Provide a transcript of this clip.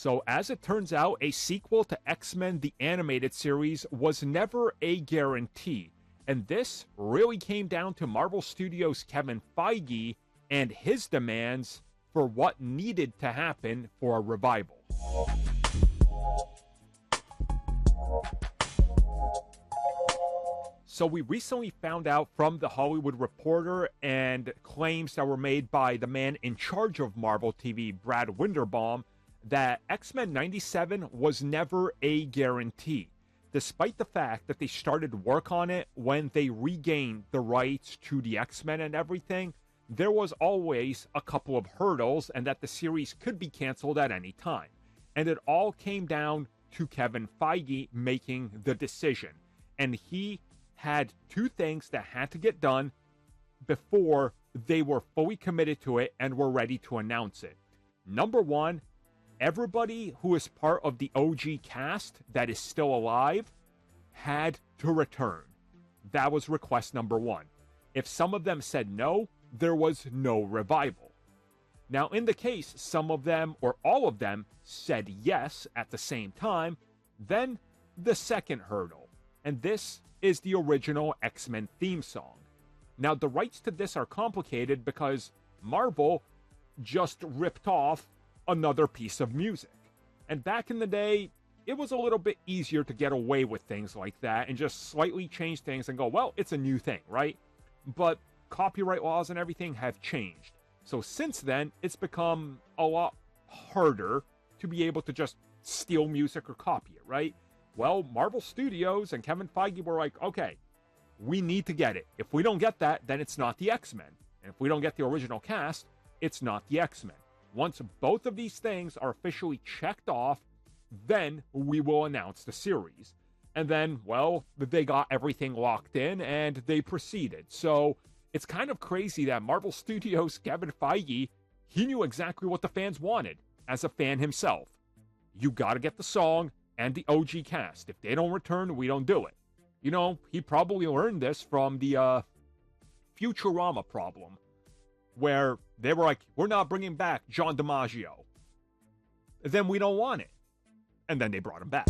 So, as it turns out, a sequel to X-Men the Animated Series was never a guarantee. And this really came down to Marvel Studios' Kevin Feige and his demands for what needed to happen for a revival. So we recently found out from The Hollywood Reporter and claims that were made by the man in charge of Marvel TV, Brad Winderbaum, that X-Men 97 was never a guarantee, despite the fact that they started work on it when they regained the rights to the X-Men and everything. There was always a couple of hurdles, and that the series could be canceled at any time. And it all came down to Kevin Feige making the decision. And he had two things that had to get done before they were fully committed to it and were ready to announce it. Number one, everybody who is part of the OG cast that is still alive had to return. That was request number one. If some of them said no, there was no revival. Now, in the case some of them or all of them said yes at the same time, then the second hurdle, and this is the original X-Men theme song. Now, the rights to this are complicated because Marvel just ripped off another piece of music. And back in the day, it was a little bit easier to get away with things like that and just slightly change things and go, well, it's a new thing, right? But copyright laws and everything have changed. So since then, it's become a lot harder to be able to just steal music or copy it, right? Well, Marvel Studios and Kevin Feige were like, okay, we need to get it. If we don't get that, then it's not the X-Men. And if we don't get the original cast, it's not the X-Men. Once both of these things are officially checked off, then we will announce the series. And then, well, they got everything locked in and they proceeded. So it's kind of crazy that Marvel Studios' Kevin Feige, he knew exactly what the fans wanted as a fan himself. You gotta get the song and the OG cast. If they don't return, we don't do it. You know, he probably learned this from the Futurama problem, where they were like, we're not bringing back John DiMaggio. Then we don't want it. And then they brought him back.